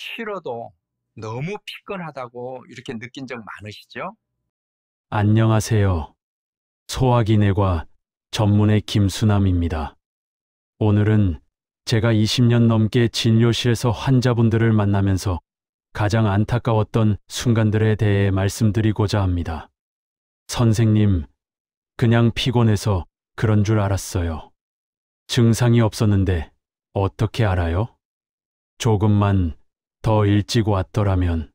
쉬어도 너무 피곤하다고 이렇게 느낀 적 많으시죠? 안녕하세요. 소화기내과 전문의 김수남입니다. 오늘은 제가 20년 넘게 진료실에서 환자분들을 만나면서 가장 안타까웠던 순간들에 대해 말씀드리고자 합니다. 선생님, 그냥 피곤해서 그런 줄 알았어요. 증상이 없었는데 어떻게 알아요? 조금만 더 일찍 왔더라면.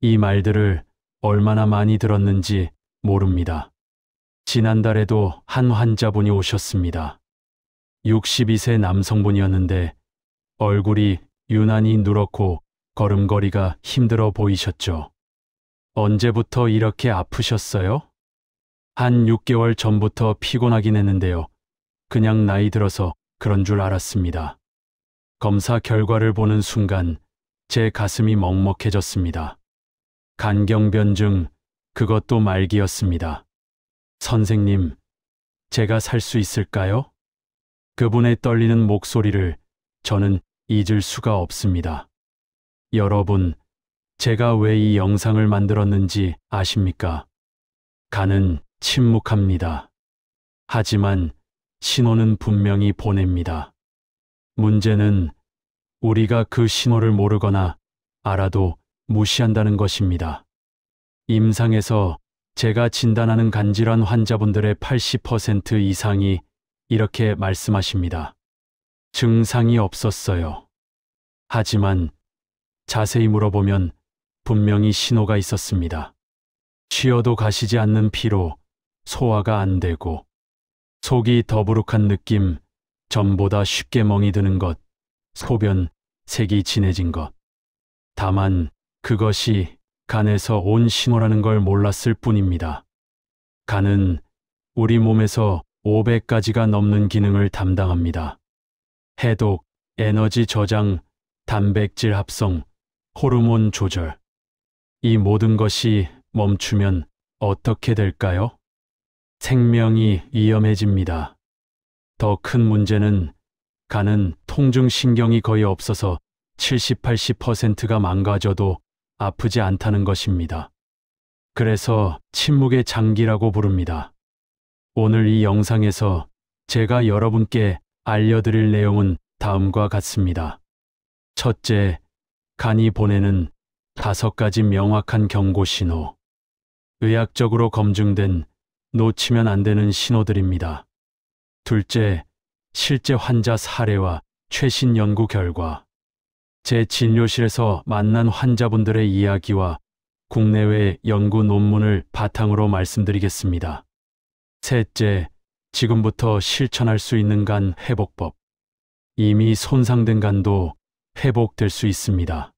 이 말들을 얼마나 많이 들었는지 모릅니다. 지난달에도 한 환자분이 오셨습니다. 62세 남성분이었는데 얼굴이 유난히 누렇고 걸음걸이가 힘들어 보이셨죠. 언제부터 이렇게 아프셨어요? 한 6개월 전부터 피곤하긴 했는데요. 그냥 나이 들어서 그런 줄 알았습니다. 검사 결과를 보는 순간 제 가슴이 먹먹해졌습니다. 간경변증, 그것도 말기였습니다. 선생님, 제가 살 수 있을까요? 그분의 떨리는 목소리를 저는 잊을 수가 없습니다. 여러분, 제가 왜 이 영상을 만들었는지 아십니까? 간은 침묵합니다. 하지만 신호는 분명히 보냅니다. 문제는 우리가 그 신호를 모르거나 알아도 무시한다는 것입니다. 임상에서 제가 진단하는 간질환 환자분들의 80% 이상이 이렇게 말씀하십니다. 증상이 없었어요. 하지만 자세히 물어보면 분명히 신호가 있었습니다. 쉬어도 가시지 않는 피로, 소화가 안 되고, 속이 더부룩한 느낌, 전보다 쉽게 멍이 드는 것, 소변, 색이 진해진 것. 다만 그것이 간에서 온 신호라는 걸 몰랐을 뿐입니다. 간은 우리 몸에서 500가지가 넘는 기능을 담당합니다. 해독, 에너지 저장, 단백질 합성, 호르몬 조절. 이 모든 것이 멈추면 어떻게 될까요? 생명이 위험해집니다. 더 큰 문제는 간은 통중신경이 거의 없어서 70, 80%가 망가져도 아프지 않다는 것입니다. 그래서 침묵의 장기라고 부릅니다. 오늘 이 영상에서 제가 여러분께 알려드릴 내용은 다음과 같습니다. 첫째, 간이 보내는 5가지 명확한 경고 신호. 의학적으로 검증된 놓치면 안 되는 신호들입니다. 둘째, 실제 환자 사례와 최신 연구 결과. 제 진료실에서 만난 환자분들의 이야기와 국내외 연구 논문을 바탕으로 말씀드리겠습니다. 셋째, 지금부터 실천할 수 있는 간 회복법. 이미 손상된 간도 회복될 수 있습니다.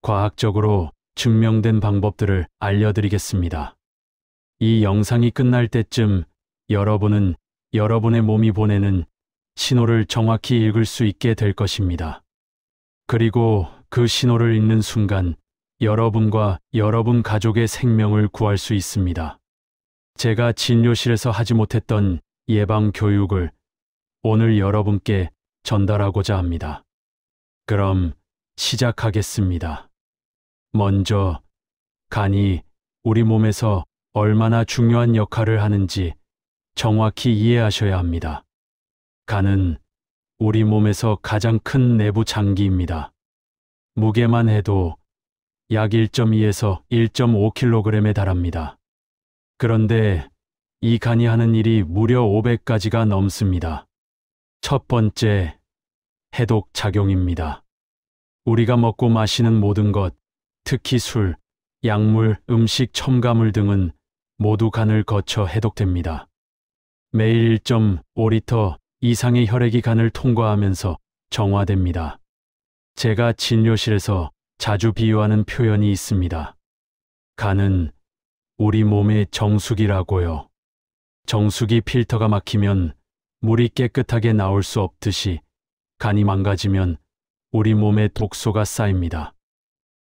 과학적으로 증명된 방법들을 알려드리겠습니다. 이 영상이 끝날 때쯤 여러분은 여러분의 몸이 보내는 신호를 정확히 읽을 수 있게 될 것입니다. 그리고 그 신호를 읽는 순간 여러분과 여러분 가족의 생명을 구할 수 있습니다. 제가 진료실에서 하지 못했던 예방 교육을 오늘 여러분께 전달하고자 합니다. 그럼 시작하겠습니다. 먼저 간이 우리 몸에서 얼마나 중요한 역할을 하는지 정확히 이해하셔야 합니다. 간은 우리 몸에서 가장 큰 내부 장기입니다. 무게만 해도 약 1.2에서 1.5kg에 달합니다. 그런데 이 간이 하는 일이 무려 500가지가 넘습니다. 첫 번째, 해독 작용입니다. 우리가 먹고 마시는 모든 것, 특히 술, 약물, 음식, 첨가물 등은 모두 간을 거쳐 해독됩니다. 매일 1.5리터 이상의 혈액이 간을 통과하면서 정화됩니다. 제가 진료실에서 자주 비유하는 표현이 있습니다. 간은 우리 몸의 정수기라고요. 정수기 필터가 막히면 물이 깨끗하게 나올 수 없듯이 간이 망가지면 우리 몸에 독소가 쌓입니다.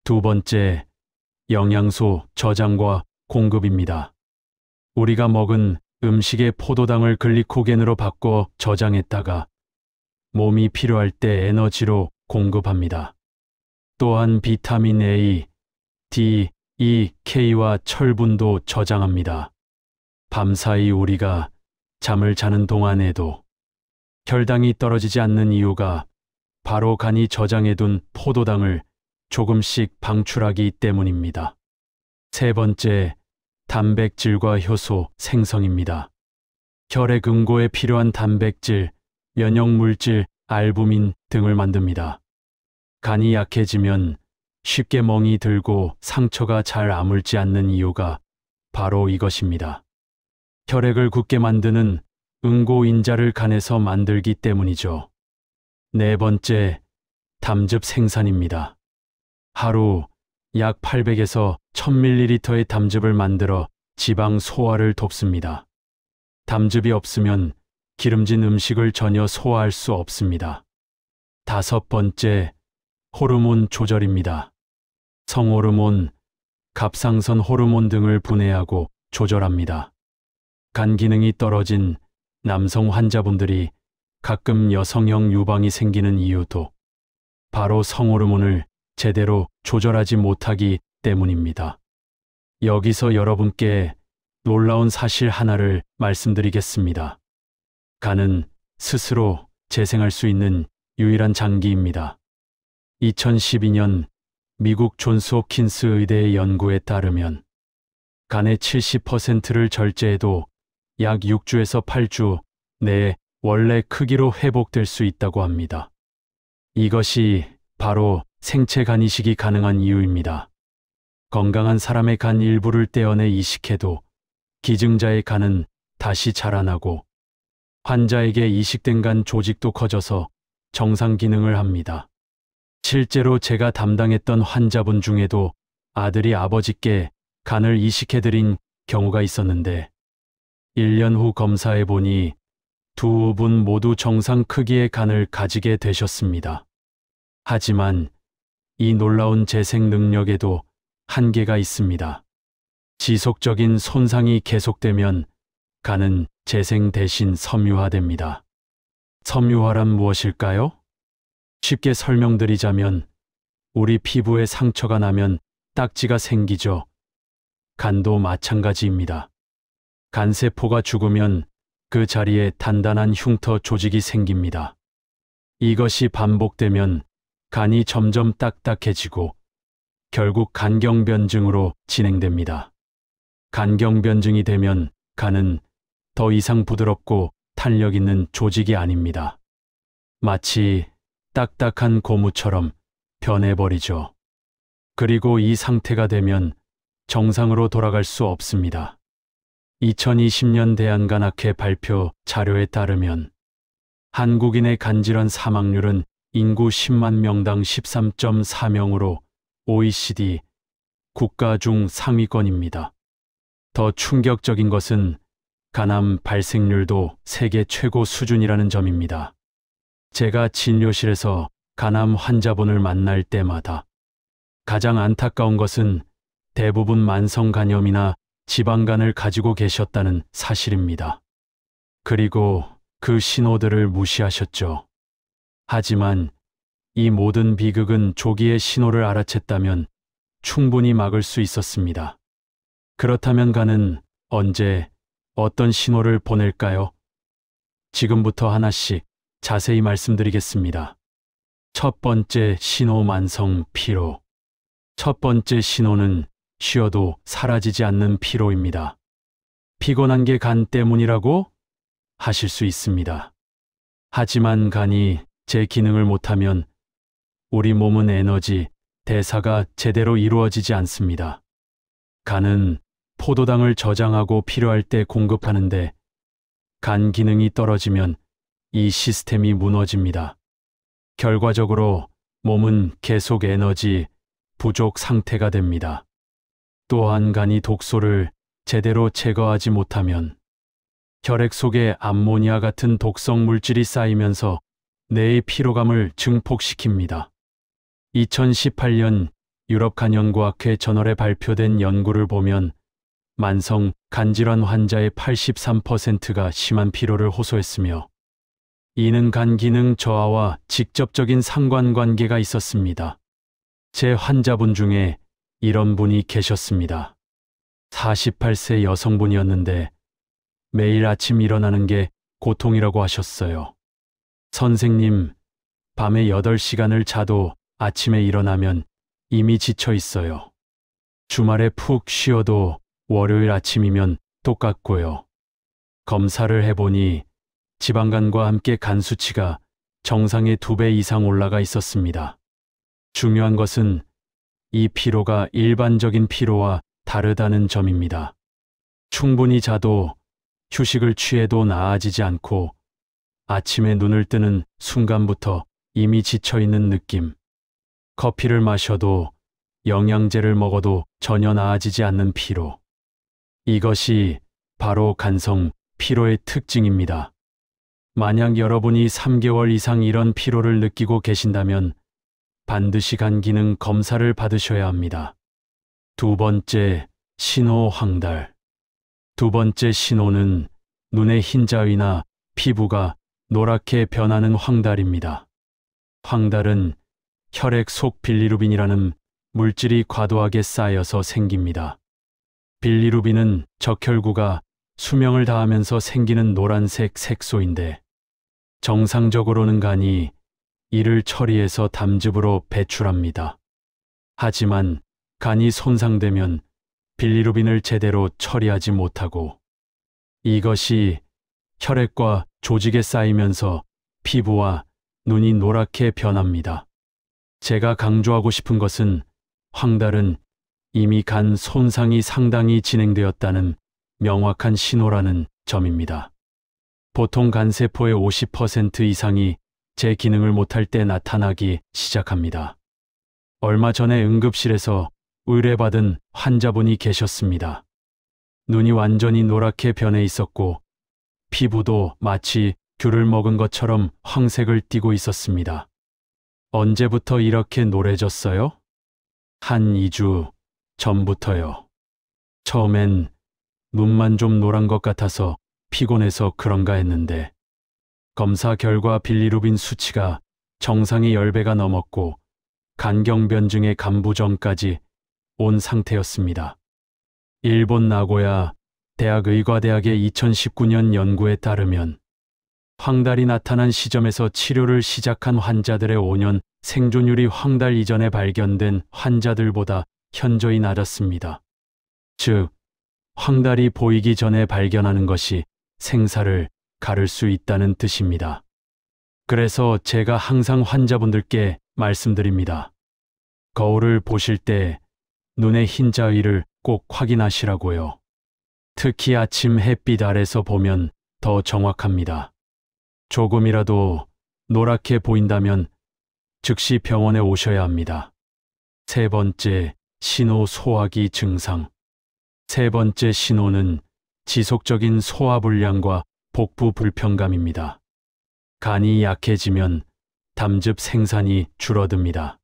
두 번째, 영양소 저장과 공급입니다. 우리가 먹은 음식의 포도당을 글리코겐으로 바꿔 저장했다가 몸이 필요할 때 에너지로 공급합니다. 또한 비타민 A, D, E, K와 철분도 저장합니다. 밤사이 우리가 잠을 자는 동안에도 혈당이 떨어지지 않는 이유가 바로 간이 저장해둔 포도당을 조금씩 방출하기 때문입니다. 세 번째, 단백질과 효소 생성입니다. 혈액 응고에 필요한 단백질, 면역물질, 알부민 등을 만듭니다. 간이 약해지면 쉽게 멍이 들고 상처가 잘 아물지 않는 이유가 바로 이것입니다. 혈액을 굳게 만드는 응고인자를 간에서 만들기 때문이죠. 네 번째, 담즙 생산입니다. 하루 약 800에서 1000ml의 담즙을 만들어 지방 소화를 돕습니다. 담즙이 없으면 기름진 음식을 전혀 소화할 수 없습니다. 다섯 번째, 호르몬 조절입니다. 성호르몬, 갑상선 호르몬 등을 분해하고 조절합니다. 간 기능이 떨어진 남성 환자분들이 가끔 여성형 유방이 생기는 이유도 바로 성호르몬을 제대로 조절하지 못하기 때문입니다. 여기서 여러분께 놀라운 사실 하나를 말씀드리겠습니다. 간은 스스로 재생할 수 있는 유일한 장기입니다. 2012년 미국 존스 홉킨스 의대의 연구에 따르면 간의 70%를 절제해도 약 6주에서 8주 내에 원래 크기로 회복될 수 있다고 합니다. 이것이 바로 생체 간 이식이 가능한 이유입니다. 건강한 사람의 간 일부를 떼어내 이식해도 기증자의 간은 다시 자라나고 환자에게 이식된 간 조직도 커져서 정상 기능을 합니다. 실제로 제가 담당했던 환자분 중에도 아들이 아버지께 간을 이식해드린 경우가 있었는데 1년 후 검사해 보니 두 분 모두 정상 크기의 간을 가지게 되셨습니다. 하지만 이 놀라운 재생 능력에도 한계가 있습니다. 지속적인 손상이 계속되면 간은 재생 대신 섬유화됩니다. 섬유화란 무엇일까요? 쉽게 설명드리자면 우리 피부에 상처가 나면 딱지가 생기죠. 간도 마찬가지입니다. 간세포가 죽으면 그 자리에 단단한 흉터 조직이 생깁니다. 이것이 반복되면 간이 점점 딱딱해지고 결국 간경변증으로 진행됩니다. 간경변증이 되면 간은 더 이상 부드럽고 탄력 있는 조직이 아닙니다. 마치 딱딱한 고무처럼 변해버리죠. 그리고 이 상태가 되면 정상으로 돌아갈 수 없습니다. 2020년 대한간학회 발표 자료에 따르면 한국인의 간질환 사망률은 인구 10만 명당 13.4명으로 OECD 국가 중 상위권입니다. 더 충격적인 것은 간암 발생률도 세계 최고 수준이라는 점입니다. 제가 진료실에서 간암 환자분을 만날 때마다 가장 안타까운 것은 대부분 만성 간염이나 지방간을 가지고 계셨다는 사실입니다. 그리고 그 신호들을 무시하셨죠. 하지만 이 모든 비극은 조기에 신호를 알아챘다면 충분히 막을 수 있었습니다. 그렇다면 간은 언제 어떤 신호를 보낼까요? 지금부터 하나씩 자세히 말씀드리겠습니다. 첫 번째 신호, 만성 피로. 첫 번째 신호는 쉬어도 사라지지 않는 피로입니다. 피곤한 게 간 때문이라고 하실 수 있습니다. 하지만 간이 제 기능을 못하면 우리 몸은 에너지, 대사가 제대로 이루어지지 않습니다. 간은 포도당을 저장하고 필요할 때 공급하는데 간 기능이 떨어지면 이 시스템이 무너집니다. 결과적으로 몸은 계속 에너지 부족 상태가 됩니다. 또한 간이 독소를 제대로 제거하지 못하면 혈액 속에 암모니아 같은 독성 물질이 쌓이면서 뇌의 피로감을 증폭시킵니다. 2018년 유럽 간연과학회 저널에 발표된 연구를 보면 만성 간질환 환자의 83%가 심한 피로를 호소했으며 이는 간 기능 저하와 직접적인 상관관계가 있었습니다. 제 환자분 중에 이런 분이 계셨습니다. 48세 여성분이었는데 매일 아침 일어나는 게 고통이라고 하셨어요. 선생님, 밤에 8시간을 자도 아침에 일어나면 이미 지쳐 있어요. 주말에 푹 쉬어도 월요일 아침이면 똑같고요. 검사를 해보니 지방간과 함께 간 수치가 정상의 2배 이상 올라가 있었습니다. 중요한 것은 이 피로가 일반적인 피로와 다르다는 점입니다. 충분히 자도 휴식을 취해도 나아지지 않고 아침에 눈을 뜨는 순간부터 이미 지쳐있는 느낌. 커피를 마셔도 영양제를 먹어도 전혀 나아지지 않는 피로. 이것이 바로 간성 피로의 특징입니다. 만약 여러분이 3개월 이상 이런 피로를 느끼고 계신다면 반드시 간 기능 검사를 받으셔야 합니다. 두 번째, 신호 황달. 두 번째 신호는 눈의 흰자위나 피부가 노랗게 변하는 황달입니다. 황달은 혈액 속 빌리루빈이라는 물질이 과도하게 쌓여서 생깁니다. 빌리루빈은 적혈구가 수명을 다하면서 생기는 노란색 색소인데 정상적으로는 간이 이를 처리해서 담즙으로 배출합니다. 하지만 간이 손상되면 빌리루빈을 제대로 처리하지 못하고 이것이 혈액과 조직에 쌓이면서 피부와 눈이 노랗게 변합니다. 제가 강조하고 싶은 것은 황달은 이미 간 손상이 상당히 진행되었다는 명확한 신호라는 점입니다. 보통 간세포의 50% 이상이 제 기능을 못할 때 나타나기 시작합니다. 얼마 전에 응급실에서 의뢰받은 환자분이 계셨습니다. 눈이 완전히 노랗게 변해 있었고 피부도 마치 귤을 먹은 것처럼 황색을 띠고 있었습니다. 언제부터 이렇게 노래졌어요? 한 2주 전부터요. 처음엔 눈만 좀 노란 것 같아서 피곤해서 그런가 했는데 검사 결과 빌리루빈 수치가 정상의 10배가 넘었고 간경변증의 간부정까지 온 상태였습니다. 일본 나고야 대학의과대학의 2019년 연구에 따르면 황달이 나타난 시점에서 치료를 시작한 환자들의 5년 생존율이 황달 이전에 발견된 환자들보다 현저히 낮았습니다. 즉, 황달이 보이기 전에 발견하는 것이 생사를 가를 수 있다는 뜻입니다. 그래서 제가 항상 환자분들께 말씀드립니다. 거울을 보실 때 눈의 흰자위를 꼭 확인하시라고요. 특히 아침 햇빛 아래서 보면 더 정확합니다. 조금이라도 노랗게 보인다면 즉시 병원에 오셔야 합니다. 세 번째, 신호 소화기 증상. 세 번째 신호는 지속적인 소화불량과 복부 불편감입니다. 간이 약해지면 담즙 생산이 줄어듭니다.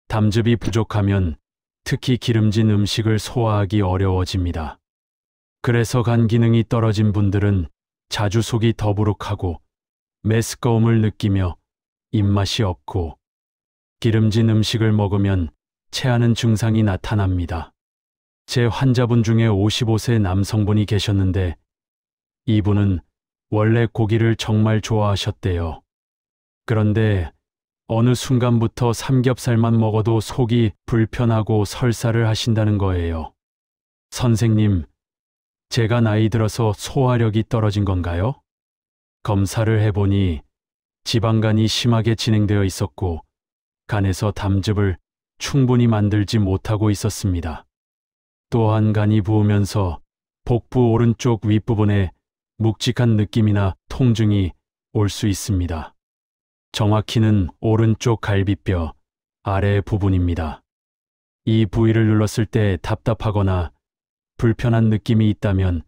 담즙이 부족하면 특히 기름진 음식을 소화하기 어려워집니다. 그래서 간 기능이 떨어진 분들은 자주 속이 더부룩하고 메스꺼움을 느끼며 입맛이 없고 기름진 음식을 먹으면 체하는 증상이 나타납니다. 제 환자분 중에 55세 남성분이 계셨는데 이분은 원래 고기를 정말 좋아하셨대요. 그런데 어느 순간부터 삼겹살만 먹어도 속이 불편하고 설사를 하신다는 거예요. 선생님, 제가 나이 들어서 소화력이 떨어진 건가요? 검사를 해보니 지방간이 심하게 진행되어 있었고 간에서 담즙을 충분히 만들지 못하고 있었습니다. 또한 간이 부으면서 복부 오른쪽 윗부분에 묵직한 느낌이나 통증이 올 수 있습니다. 정확히는 오른쪽 갈비뼈 아래 부분입니다. 이 부위를 눌렀을 때 답답하거나 불편한 느낌이 있다면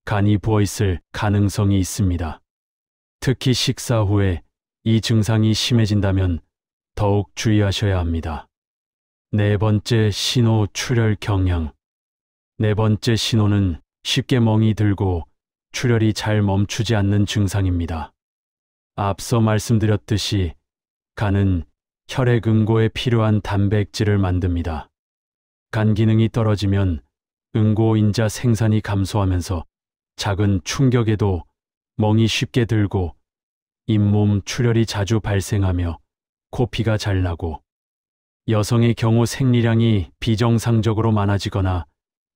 간이 부어있을 가능성이 있습니다. 특히 식사 후에 이 증상이 심해진다면 더욱 주의하셔야 합니다. 네 번째 신호, 출혈 경향. 네 번째 신호는 쉽게 멍이 들고 출혈이 잘 멈추지 않는 증상입니다. 앞서 말씀드렸듯이 간은 혈액 응고에 필요한 단백질을 만듭니다. 간 기능이 떨어지면 응고 인자 생산이 감소하면서 작은 충격에도 멍이 쉽게 들고 잇몸 출혈이 자주 발생하며 코피가 잘 나고 여성의 경우 생리량이 비정상적으로 많아지거나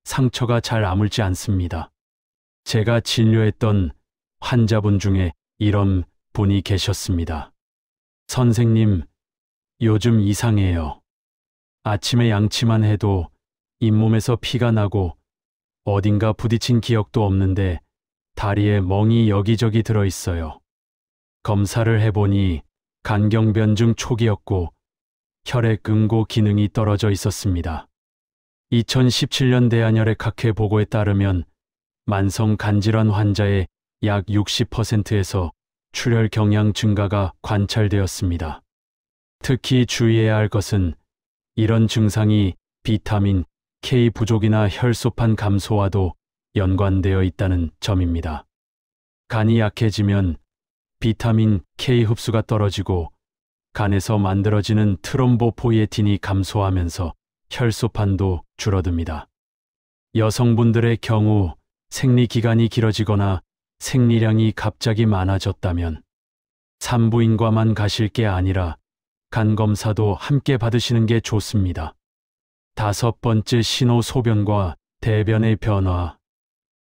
상처가 잘 아물지 않습니다. 제가 진료했던 환자분 중에 이런 분이 계셨습니다. 선생님, 요즘 이상해요. 아침에 양치만 해도 잇몸에서 피가 나고 어딘가 부딪힌 기억도 없는데 다리에 멍이 여기저기 들어있어요. 검사를 해보니 간경변증 초기였고 혈액 응고 기능이 떨어져 있었습니다. 2017년 대한혈액학회 보고에 따르면 만성 간질환 환자의 약 60%에서 출혈 경향 증가가 관찰되었습니다. 특히 주의해야 할 것은 이런 증상이 비타민 K 부족이나 혈소판 감소와도 연관되어 있다는 점입니다. 간이 약해지면 비타민 K 흡수가 떨어지고 간에서 만들어지는 트롬보포이에틴이 감소하면서 혈소판도 줄어듭니다. 여성분들의 경우 생리 기간이 길어지거나 생리량이 갑자기 많아졌다면 산부인과만 가실 게 아니라 간 검사도 함께 받으시는 게 좋습니다. 5번째 신호 소변과 대변의 변화.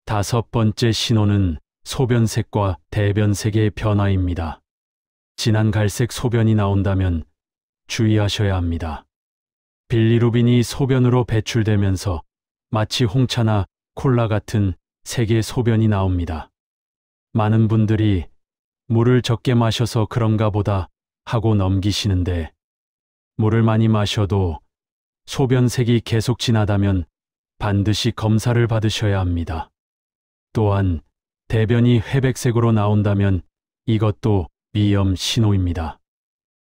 5번째 신호는 소변색과 대변색의 변화입니다. 진한 갈색 소변이 나온다면 주의하셔야 합니다. 빌리루빈이 소변으로 배출되면서 마치 홍차나 콜라 같은 색의 소변이 나옵니다. 많은 분들이 물을 적게 마셔서 그런가 보다 하고 넘기시는데 물을 많이 마셔도 소변색이 계속 진하다면 반드시 검사를 받으셔야 합니다. 또한 대변이 회백색으로 나온다면 이것도 위험 신호입니다.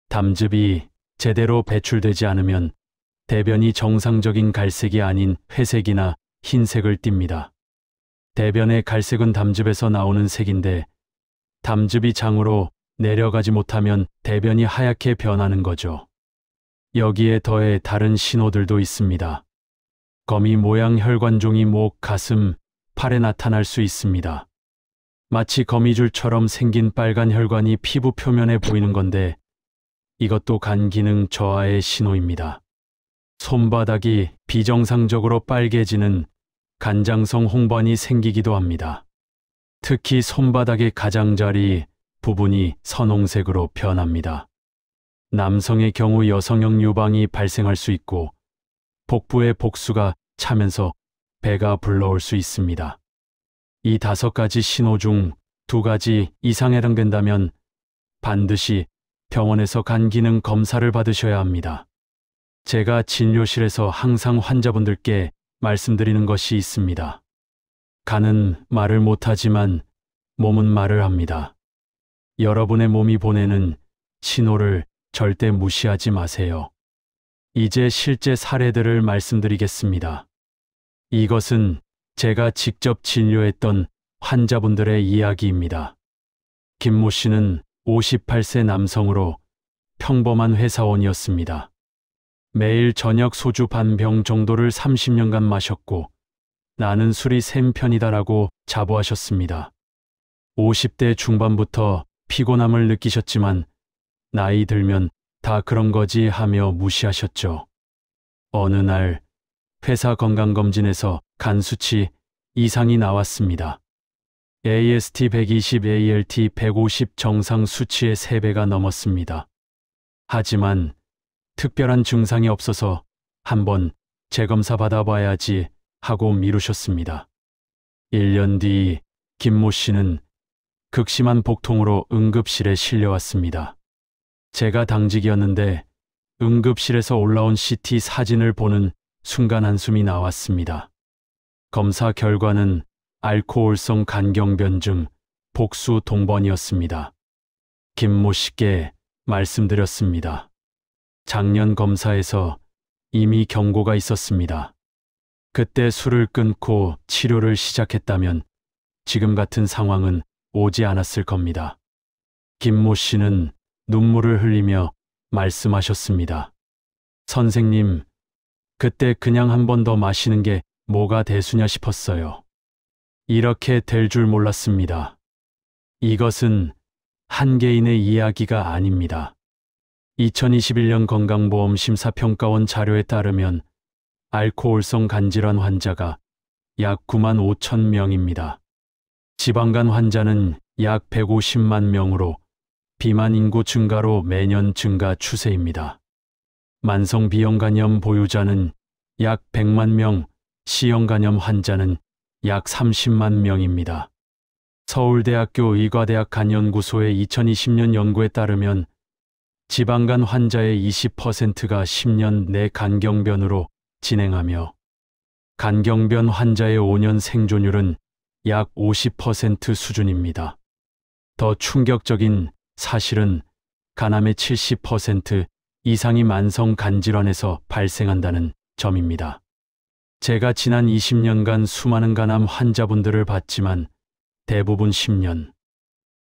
담즙이 제대로 배출되지 않으면 대변이 정상적인 갈색이 아닌 회색이나 흰색을 띱니다. 대변의 갈색은 담즙에서 나오는 색인데 담즙이 장으로 내려가지 못하면 대변이 하얗게 변하는 거죠. 여기에 더해 다른 신호들도 있습니다. 거미 모양 혈관종이 목, 가슴, 팔에 나타날 수 있습니다. 마치 거미줄처럼 생긴 빨간 혈관이 피부 표면에 보이는 건데 이것도 간 기능 저하의 신호입니다. 손바닥이 비정상적으로 빨개지는 간장성 홍반이 생기기도 합니다. 특히 손바닥의 가장자리 부분이 선홍색으로 변합니다. 남성의 경우 여성형 유방이 발생할 수 있고 복부의 복수가 차면서 배가 불러올 수 있습니다. 이 5가지 신호 중 2가지 이상 해당된다면 반드시 병원에서 간 기능 검사를 받으셔야 합니다. 제가 진료실에서 항상 환자분들께 말씀드리는 것이 있습니다. 간은 말을 못하지만 몸은 말을 합니다. 여러분의 몸이 보내는 신호를 절대 무시하지 마세요. 이제 실제 사례들을 말씀드리겠습니다. 이것은 제가 직접 진료했던 환자분들의 이야기입니다. 김모 씨는 58세 남성으로 평범한 회사원이었습니다. 매일 저녁 소주 반 병 정도를 30년간 마셨고 나는 술이 센 편이다라고 자부하셨습니다. 50대 중반부터 피곤함을 느끼셨지만 나이 들면 다 그런 거지 하며 무시하셨죠. 어느 날 회사 건강검진에서 간 수치 이상이 나왔습니다. AST 120, ALT 150 정상 수치의 3배가 넘었습니다. 하지만 특별한 증상이 없어서 한번 재검사 받아봐야지 하고 미루셨습니다. 1년 뒤 김모 씨는 극심한 복통으로 응급실에 실려왔습니다. 제가 당직이었는데 응급실에서 올라온 CT 사진을 보는 순간 한숨이 나왔습니다. 검사 결과는 알코올성 간경변증 복수 동번이었습니다. 김모 씨께 말씀드렸습니다. 작년 검사에서 이미 경고가 있었습니다. 그때 술을 끊고 치료를 시작했다면 지금 같은 상황은 오지 않았을 겁니다. 김모 씨는 눈물을 흘리며 말씀하셨습니다. 선생님, 그때 그냥 한 번 더 마시는 게 뭐가 대수냐 싶었어요. 이렇게 될 줄 몰랐습니다. 이것은 한 개인의 이야기가 아닙니다. 2021년 건강보험 심사평가원 자료에 따르면 알코올성 간질환 환자가 약 9만 5천 명입니다. 지방간 환자는 약 150만 명으로 비만 인구 증가로 매년 증가 추세입니다. 만성 B형간염 보유자는 약 100만 명, C형간염 환자는 약 30만 명입니다. 서울대학교 의과대학 간연구소의 2020년 연구에 따르면 지방간 환자의 20%가 10년 내 간경변으로 진행하며 간경변 환자의 5년 생존율은 약 50% 수준입니다. 더 충격적인 사실은 간암의 70% 이상이 만성 간질환에서 발생한다는 점입니다. 제가 지난 20년간 수많은 간암 환자분들을 봤지만 대부분 10년,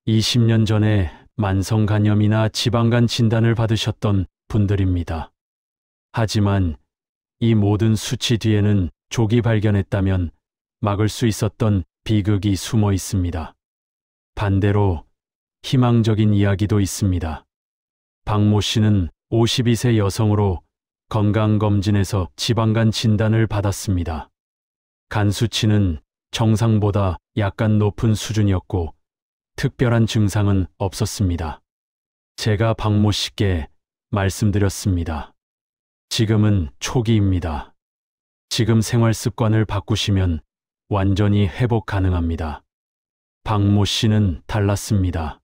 20년 전에 만성 간염이나 지방간 진단을 받으셨던 분들입니다. 하지만 이 모든 수치 뒤에는 조기 발견했다면 막을 수 있었던 비극이 숨어 있습니다. 반대로 희망적인 이야기도 있습니다. 박모 씨는 52세 여성으로 건강검진에서 지방간 진단을 받았습니다. 간 수치는 정상보다 약간 높은 수준이었고 특별한 증상은 없었습니다. 제가 박모 씨께 말씀드렸습니다. 지금은 초기입니다. 지금 생활 습관을 바꾸시면 완전히 회복 가능합니다. 박모 씨는 달랐습니다.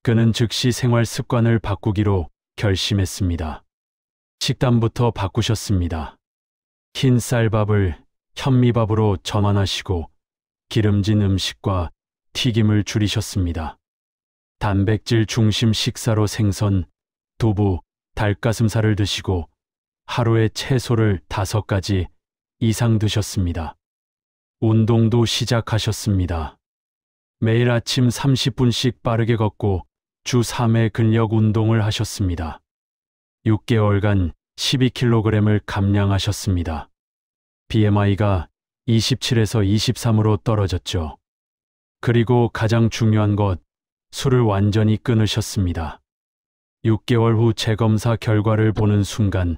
그는 즉시 생활 습관을 바꾸기로 결심했습니다. 식단부터 바꾸셨습니다. 흰 쌀밥을 현미밥으로 전환하시고 기름진 음식과 튀김을 줄이셨습니다. 단백질 중심 식사로 생선, 두부, 닭가슴살을 드시고 하루에 채소를 5가지 이상 드셨습니다. 운동도 시작하셨습니다. 매일 아침 30분씩 빠르게 걷고 주 3회 근력 운동을 하셨습니다. 6개월간 12kg을 감량하셨습니다. BMI가 27에서 23으로 떨어졌죠. 그리고 가장 중요한 것, 술을 완전히 끊으셨습니다. 6개월 후 재검사 결과를 보는 순간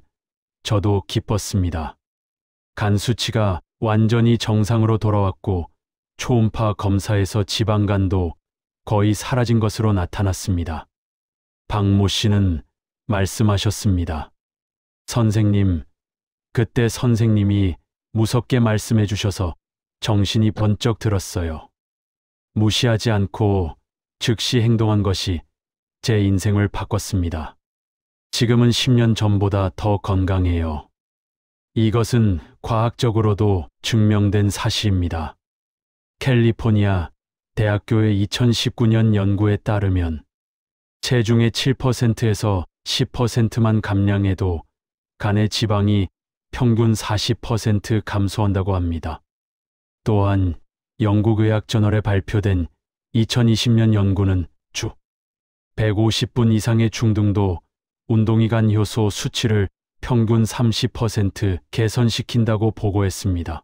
저도 기뻤습니다. 간 수치가 완전히 정상으로 돌아왔고 초음파 검사에서 지방간도 거의 사라진 것으로 나타났습니다. 박모 씨는 말씀하셨습니다. 선생님, 그때 선생님이 무섭게 말씀해 주셔서 정신이 번쩍 들었어요. 무시하지 않고 즉시 행동한 것이 제 인생을 바꿨습니다. 지금은 10년 전보다 더 건강해요. 이것은 과학적으로도 증명된 사실입니다. 캘리포니아 대학교의 2019년 연구에 따르면 체중의 7%에서 10%만 감량해도 간의 지방이 평균 40% 감소한다고 합니다. 또한 영국의학저널에 발표된 2020년 연구는 주 150분 이상의 중등도 운동이간 효소 수치를 평균 30% 개선시킨다고 보고했습니다.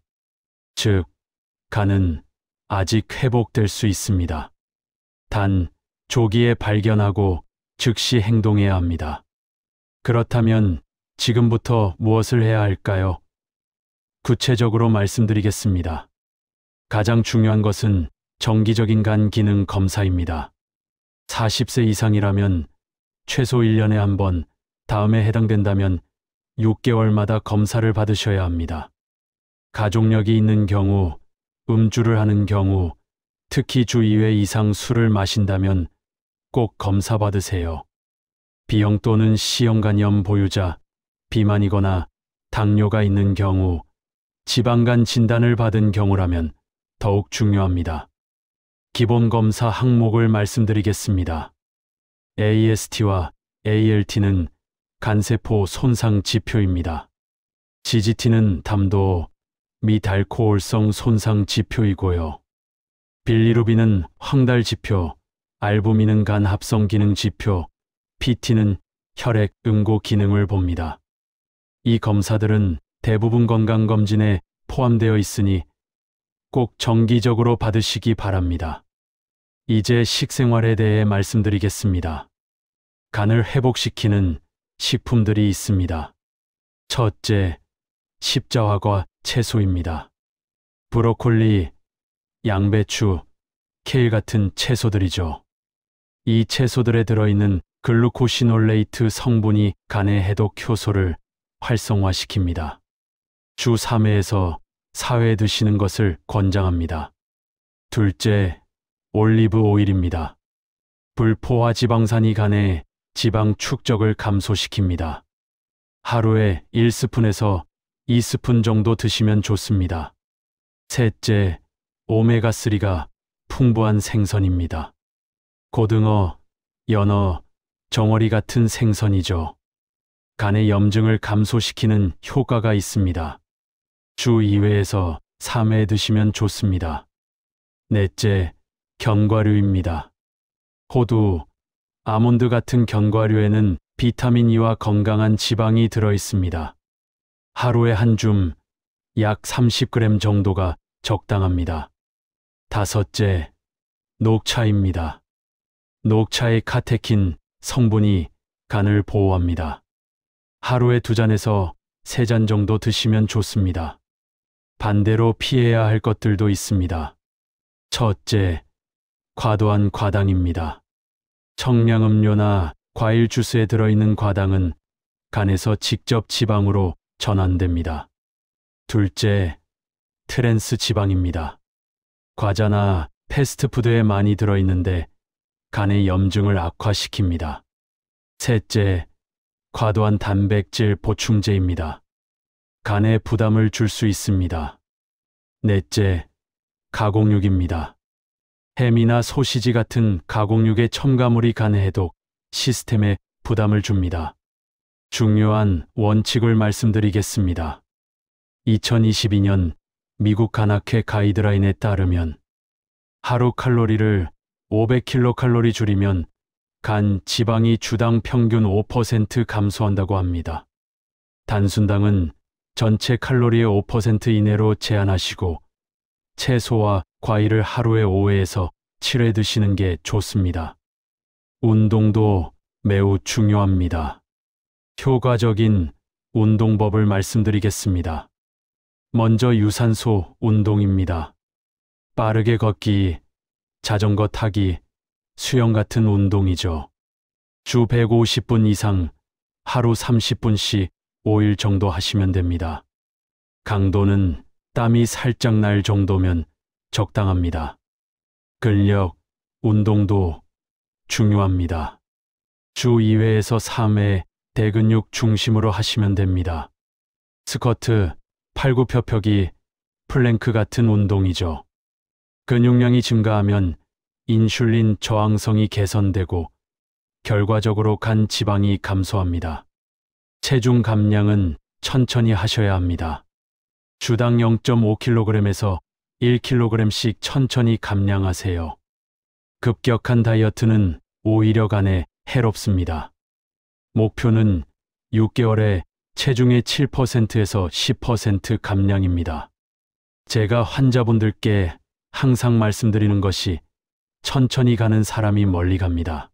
즉, 간은 아직 회복될 수 있습니다. 단, 조기에 발견하고 즉시 행동해야 합니다. 그렇다면 지금부터 무엇을 해야 할까요? 구체적으로 말씀드리겠습니다. 가장 중요한 것은 정기적인 간 기능 검사입니다. 40세 이상이라면 최소 1년에 한 번, 다음에 해당된다면 6개월마다 검사를 받으셔야 합니다. 가족력이 있는 경우, 음주를 하는 경우, 특히 주 2회 이상 술을 마신다면 꼭 검사 받으세요. B형 또는 C형 간염 보유자, 비만이거나 당뇨가 있는 경우, 지방간 진단을 받은 경우라면 더욱 중요합니다. 기본 검사 항목을 말씀드리겠습니다. AST와 ALT는 간세포 손상 지표입니다. GGT는 담도 및 알코올성 손상 지표이고요. 빌리루빈은 황달 지표, 알부민은 간 합성 기능 지표, PT는 혈액, 응고 기능을 봅니다. 이 검사들은 대부분 건강검진에 포함되어 있으니 꼭 정기적으로 받으시기 바랍니다. 이제 식생활에 대해 말씀드리겠습니다. 간을 회복시키는 식품들이 있습니다. 첫째, 십자화과 채소입니다. 브로콜리, 양배추, 케일 같은 채소들이죠. 이 채소들에 들어있는 글루코시놀레이트 성분이 간의 해독 효소를 활성화시킵니다. 주 3회에서 4회 드시는 것을 권장합니다. 둘째, 올리브 오일입니다. 불포화 지방산이 간의 지방 축적을 감소시킵니다. 하루에 1스푼에서 2스푼 정도 드시면 좋습니다. 셋째, 오메가3가 풍부한 생선입니다. 고등어, 연어, 정어리 같은 생선이죠. 간의 염증을 감소시키는 효과가 있습니다. 주 2회에서 3회 드시면 좋습니다. 넷째, 견과류입니다. 호두, 아몬드 같은 견과류에는 비타민 E와 건강한 지방이 들어 있습니다. 하루에 한 줌, 약 30g 정도가 적당합니다. 다섯째, 녹차입니다. 녹차의 카테킨 성분이 간을 보호합니다. 하루에 2잔에서 3잔 정도 드시면 좋습니다. 반대로 피해야 할 것들도 있습니다. 첫째, 과도한 과당입니다. 청량음료나 과일 주스에 들어있는 과당은 간에서 직접 지방으로 전환됩니다. 둘째, 트랜스 지방입니다. 과자나 패스트푸드에 많이 들어있는데 간의 염증을 악화시킵니다. 셋째, 과도한 단백질 보충제입니다. 간에 부담을 줄 수 있습니다. 넷째, 가공육입니다. 햄이나 소시지 같은 가공육의 첨가물이 간 해독 시스템에 부담을 줍니다. 중요한 원칙을 말씀드리겠습니다. 2022년 미국 간학회 가이드라인에 따르면 하루 칼로리를 500kcal 줄이면 간 지방이 주당 평균 5% 감소한다고 합니다. 단순당은 전체 칼로리의 5% 이내로 제한하시고 채소와 과일을 하루에 5회에서 7회 드시는 게 좋습니다. 운동도 매우 중요합니다. 효과적인 운동법을 말씀드리겠습니다. 먼저 유산소 운동입니다. 빠르게 걷기, 자전거 타기, 수영 같은 운동이죠. 주 150분 이상 하루 30분씩 5일 정도 하시면 됩니다. 강도는 땀이 살짝 날 정도면 적당합니다. 근력, 운동도 중요합니다. 주 2회에서 3회 대근육 중심으로 하시면 됩니다. 스쿼트, 팔굽혀펴기, 플랭크 같은 운동이죠. 근육량이 증가하면 인슐린 저항성이 개선되고 결과적으로 간 지방이 감소합니다. 체중 감량은 천천히 하셔야 합니다. 주당 0.5kg에서 1kg씩 천천히 감량하세요. 급격한 다이어트는 오히려 간에 해롭습니다. 목표는 6개월에 체중의 7%에서 10% 감량입니다. 제가 환자분들께 항상 말씀드리는 것이 천천히 가는 사람이 멀리 갑니다.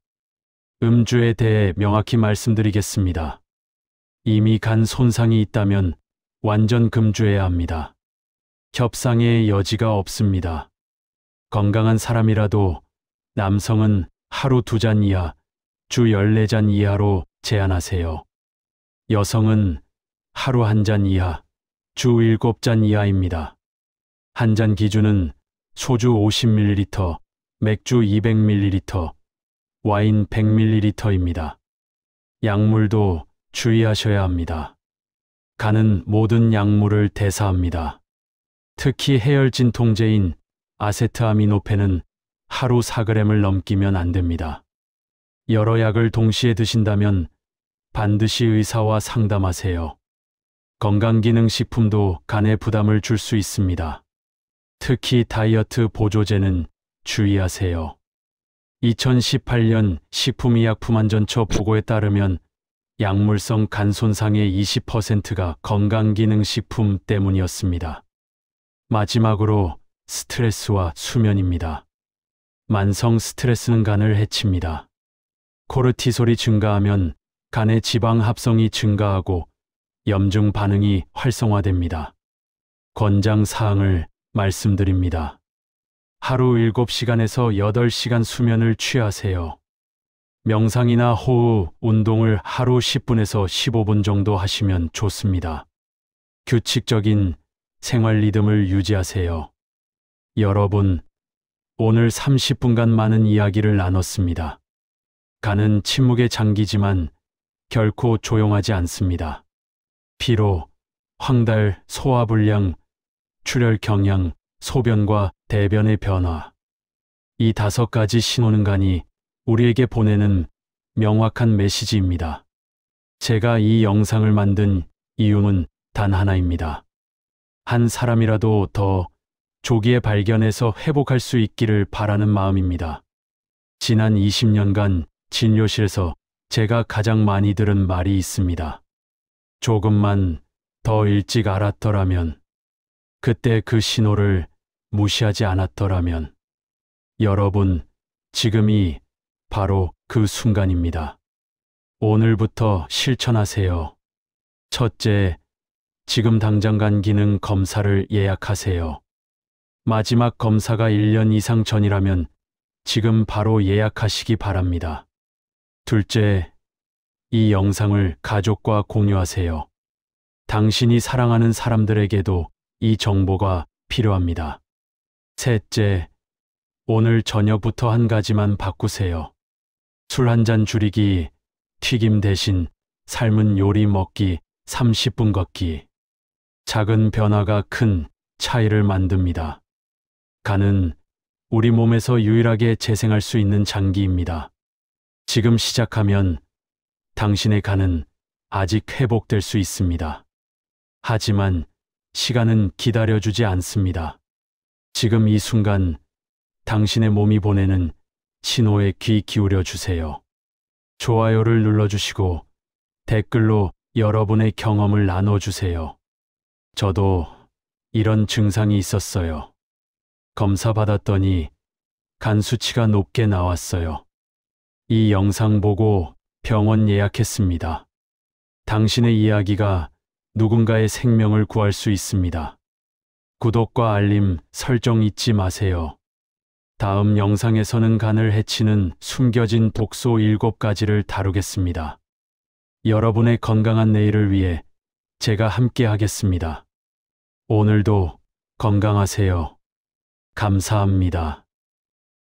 음주에 대해 명확히 말씀드리겠습니다. 이미 간 손상이 있다면 완전 금주해야 합니다. 협상의 여지가 없습니다. 건강한 사람이라도 남성은 하루 2잔 이하, 주 14잔 이하로 제한하세요. 여성은 하루 1잔 이하, 주 7잔 이하입니다. 한 잔 기준은 소주 50ml, 맥주 200ml, 와인 100ml입니다. 약물도 주의하셔야 합니다. 간은 모든 약물을 대사합니다. 특히 해열 진통제인 아세트아미노펜은 하루 4g을 넘기면 안 됩니다. 여러 약을 동시에 드신다면 반드시 의사와 상담하세요. 건강기능식품도 간에 부담을 줄 수 있습니다. 특히 다이어트 보조제는 주의하세요. 2018년 식품의약품안전처 보고에 따르면 약물성 간 손상의 20%가 건강기능식품 때문이었습니다. 마지막으로 스트레스와 수면입니다. 만성 스트레스는 간을 해칩니다. 코르티솔이 증가하면 간의 지방 합성이 증가하고 염증 반응이 활성화됩니다. 권장 사항을 말씀드립니다. 하루 7시간에서 8시간 수면을 취하세요. 명상이나 호흡, 운동을 하루 10분에서 15분 정도 하시면 좋습니다. 규칙적인 생활 리듬을 유지하세요. 여러분, 오늘 30분간 많은 이야기를 나눴습니다. 간은 침묵의 장기지만 결코 조용하지 않습니다. 피로, 황달, 소화불량, 출혈 경향, 소변과 대변의 변화. 이 5가지 신호는 간이 우리에게 보내는 명확한 메시지입니다. 제가 이 영상을 만든 이유는 단 하나입니다. 한 사람이라도 더 조기에 발견해서 회복할 수 있기를 바라는 마음입니다. 지난 20년간 진료실에서 제가 가장 많이 들은 말이 있습니다. 조금만 더 일찍 알았더라면, 그때 그 신호를 무시하지 않았더라면. 여러분, 지금이 바로 그 순간입니다. 오늘부터 실천하세요. 첫째, 지금 당장 간 기능 검사를 예약하세요. 마지막 검사가 1년 이상 전이라면 지금 바로 예약하시기 바랍니다. 둘째, 이 영상을 가족과 공유하세요. 당신이 사랑하는 사람들에게도 이 정보가 필요합니다. 셋째, 오늘 저녁부터 한 가지만 바꾸세요. 술 한 잔 줄이기, 튀김 대신 삶은 요리 먹기, 30분 걷기. 작은 변화가 큰 차이를 만듭니다. 간은 우리 몸에서 유일하게 재생할 수 있는 장기입니다. 지금 시작하면 당신의 간은 아직 회복될 수 있습니다. 하지만 시간은 기다려주지 않습니다. 지금 이 순간 당신의 몸이 보내는 신호에 귀 기울여 주세요. 좋아요를 눌러주시고 댓글로 여러분의 경험을 나눠주세요. 저도 이런 증상이 있었어요. 검사 받았더니 간 수치가 높게 나왔어요. 이 영상 보고 병원 예약했습니다. 당신의 이야기가 누군가의 생명을 구할 수 있습니다. 구독과 알림 설정 잊지 마세요. 다음 영상에서는 간을 해치는 숨겨진 독소 7가지를 다루겠습니다. 여러분의 건강한 내일을 위해 제가 함께 하겠습니다. 오늘도 건강하세요. 감사합니다.